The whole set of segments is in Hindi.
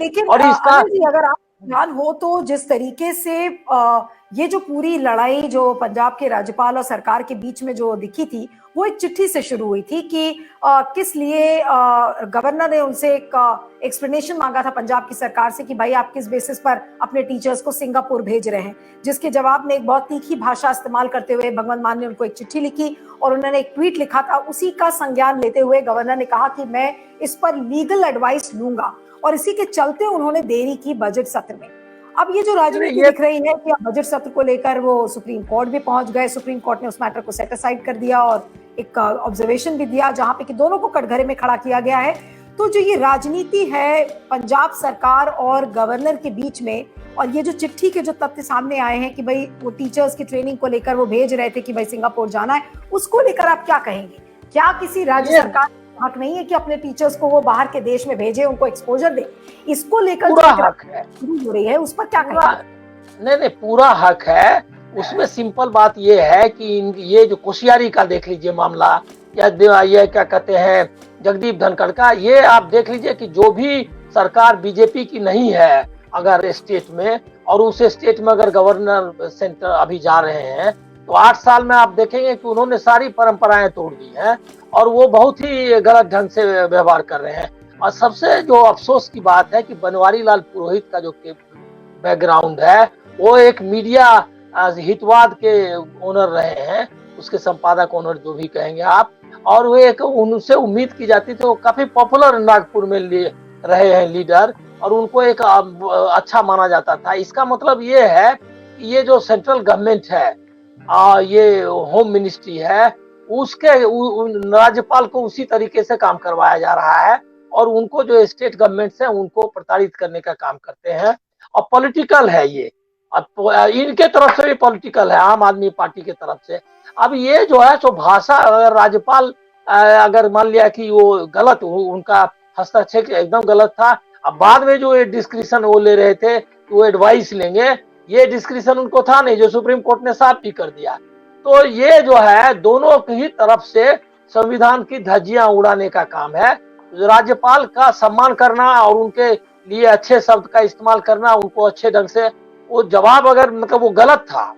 लेकिन और इसका अनिल जी, अगर आप ध्यान हो तो जिस तरीके से ये जो पूरी लड़ाई जो पंजाब के राज्यपाल और सरकार के बीच में जो दिखी थी, वो एक चिट्ठी से शुरू हुई थी कि किस लिए गवर्नर ने उनसे एक एक्सप्लेनेशन मांगा था पंजाब की सरकार से कि भाई आप किस बेसिस पर अपने टीचर्स को सिंगापुर भेज रहे हैं, जिसके जवाब में एक बहुत तीखी भाषा इस्तेमाल करते हुए भगवंत मान ने उनको एक चिट्ठी लिखी और उन्होंने एक ट्वीट लिखा था। उसी का संज्ञान लेते हुए गवर्नर ने कहा कि मैं इस पर लीगल एडवाइस लूंगा, और इसी के चलते उन्होंने देरी की बजट सत्र में। अब ये जो राजनीति दिख रही है कि बजट सत्र को लेकर वो सुप्रीम कोर्ट भी पहुंच गए, सुप्रीम कोर्ट ने उस मैटर को सेट असाइड कर दिया और एक ऑब्जर्वेशन भी दिया जहां पे कि दोनों को कटघरे में खड़ा किया गया है। तो जो ये राजनीति है पंजाब सरकार और गवर्नर के बीच में, और ये जो चिट्ठी के जो तथ्य सामने आए हैं कि भाई वो टीचर्स की ट्रेनिंग को लेकर वो भेज रहे थे कि भाई सिंगापुर जाना है, उसको लेकर आप क्या कहेंगे? क्या किसी राज्य सरकार हक नहीं है कि अपने टीचर्स को वो बाहर के देश में भेजे, उनको एक्सपोजर दे? इसको लेकर पूरा हक है, हो रही है, उस पर क्या कहेंगे? नहीं, पूरा हक है। उसमें सिंपल बात ये है कि ये जो कोशियारी का देख लीजिए मामला, या ये क्या कहते हैं जगदीप धनखड़ का, ये आप देख लीजिए कि जो भी सरकार बीजेपी की नहीं है अगर स्टेट में, और उस स्टेट में अगर गवर्नर सेंटर अभी जा रहे हैं, तो 8 साल में आप देखेंगे कि उन्होंने सारी परंपराएं तोड़ दी हैं और वो बहुत ही गलत ढंग से व्यवहार कर रहे हैं। और सबसे जो अफसोस की बात है कि बनवारी लाल पुरोहित का जो बैकग्राउंड है, वो एक मीडिया हितवाद के ओनर रहे हैं, उसके संपादक ओनर जो भी कहेंगे आप, और वो एक उनसे उम्मीद की जाती थी, वो काफी पॉपुलर नागपुर में रहे हैं लीडर, और उनको एक अच्छा माना जाता था। इसका मतलब ये है कि ये जो सेंट्रल गवर्नमेंट है, ये होम मिनिस्ट्री है, उसके राज्यपाल को उसी तरीके से काम करवाया जा रहा है, और उनको जो स्टेट गवर्नमेंट्स हैं उनको प्रताड़ित करने का काम करते हैं, और पॉलिटिकल है ये। अब इनके तरफ से भी पॉलिटिकल है, आम आदमी पार्टी के तरफ से। अब ये जो है सो भाषा, अगर राज्यपाल अगर मान लिया कि वो गलत, उनका हस्तक्षेप एकदम गलत था, अब बाद में जो ये डिस्क्रिप्शन वो ले रहे थे वो एडवाइस लेंगे, ये डिस्क्रिप्शन उनको था नहीं, जो सुप्रीम कोर्ट ने साफ भी कर दिया। तो ये जो है दोनों ही तरफ से संविधान की धज्जियां उड़ाने का काम है। राज्यपाल का सम्मान करना और उनके लिए अच्छे शब्द का इस्तेमाल करना, उनको अच्छे ढंग से वो जवाब, अगर मतलब वो गलत था,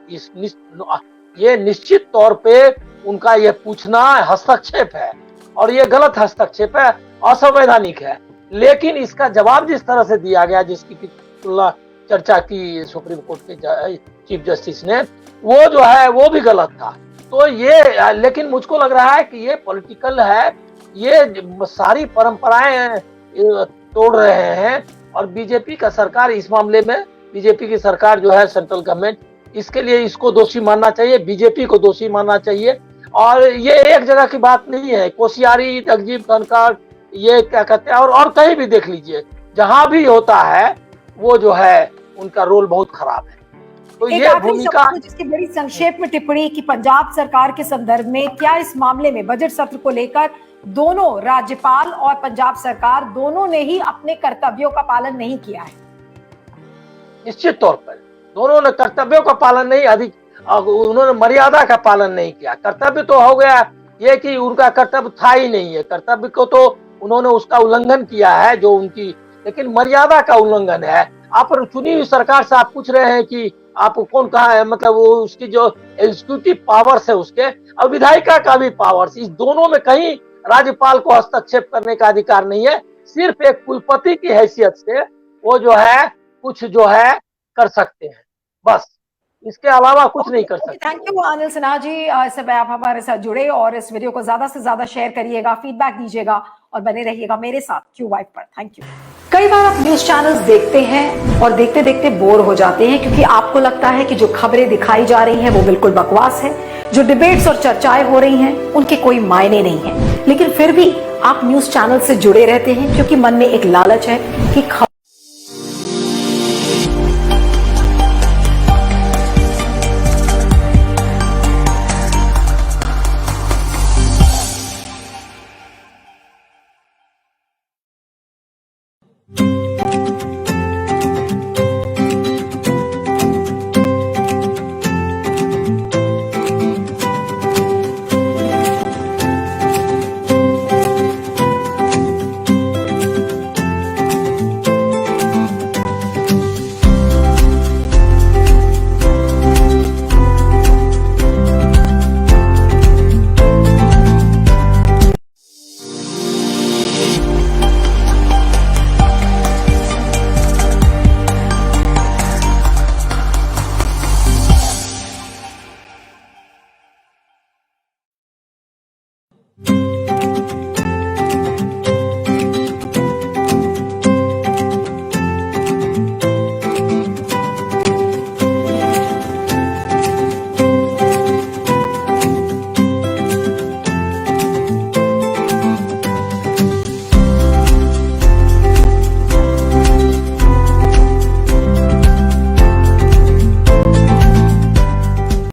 ये निश्चित तौर पे उनका ये पूछना हस्तक्षेप है, और ये गलत हस्तक्षेप है, असंवैधानिक है। लेकिन इसका जवाब जिस तरह से दिया गया, जिसकी तुलना चर्चा की सुप्रीम कोर्ट के चीफ जस्टिस ने, वो जो है वो भी गलत था। तो ये, लेकिन मुझको लग रहा है कि ये पॉलिटिकल है, ये सारी परंपराएं तोड़ रहे हैं, और बीजेपी का सरकार इस मामले में, बीजेपी की सरकार जो है सेंट्रल गवर्नमेंट, इसके लिए इसको दोषी मानना चाहिए, बीजेपी को दोषी मानना चाहिए। और ये एक जगह की बात नहीं है, कोशियारी, जगदीप धनखड़, ये क्या कहते हैं, और कहीं भी देख लीजिए, जहां भी होता है वो जो है उनका रोल बहुत खराब है। तो ये भूमिका, जिसकी बड़ी संक्षेप में टिप्पणी कि पंजाब सरकार के संदर्भ में क्या इस मामले में बजट सत्र को लेकर दोनों राज्यपाल और पंजाब सरकार दोनों ने ही अपने कर्तव्यों का पालन नहीं किया है? निश्चित तौर पर दोनों ने कर्तव्यों का पालन नहीं, अधिक उन्होंने मर्यादा का पालन नहीं किया। कर्तव्य तो हो गया ये कि उनका कर्तव्य था ही नहीं है, कर्तव्य को तो उन्होंने उसका उल्लंघन किया है जो उनकी, लेकिन मर्यादा का उल्लंघन है। आप चुनी हुई सरकार से आप पूछ रहे हैं कि आपको कौन कहा है, मतलब वो उसकी जो एग्जीक्यूटिव पावर्स है उसके, और विधायिका का भी पावर्स, इस दोनों में कहीं राज्यपाल को हस्तक्षेप करने का अधिकार नहीं है। सिर्फ एक कुलपति की हैसियत से वो जो है कुछ जो है कर सकते हैं, बस, इसके अलावा कुछ नहीं कर सकते। थैंक यू अनिल सिन्हा जी, आप हमारे साथ जुड़े, और इस वीडियो को ज्यादा से ज्यादा शेयर करिएगा, फीडबैक दीजिएगा, और बने रहिएगा मेरे साथ क्यू वाइब पर। Thank you. कई बार आप न्यूज चैनल्स देखते हैं और देखते देखते बोर हो जाते हैं, क्योंकि आपको लगता है कि जो खबरें दिखाई जा रही हैं वो बिल्कुल बकवास है, जो डिबेट्स और चर्चाएं हो रही हैं उनके कोई मायने नहीं है। लेकिन फिर भी आप न्यूज चैनल से जुड़े रहते हैं, क्योंकि मन में एक लालच है कि है।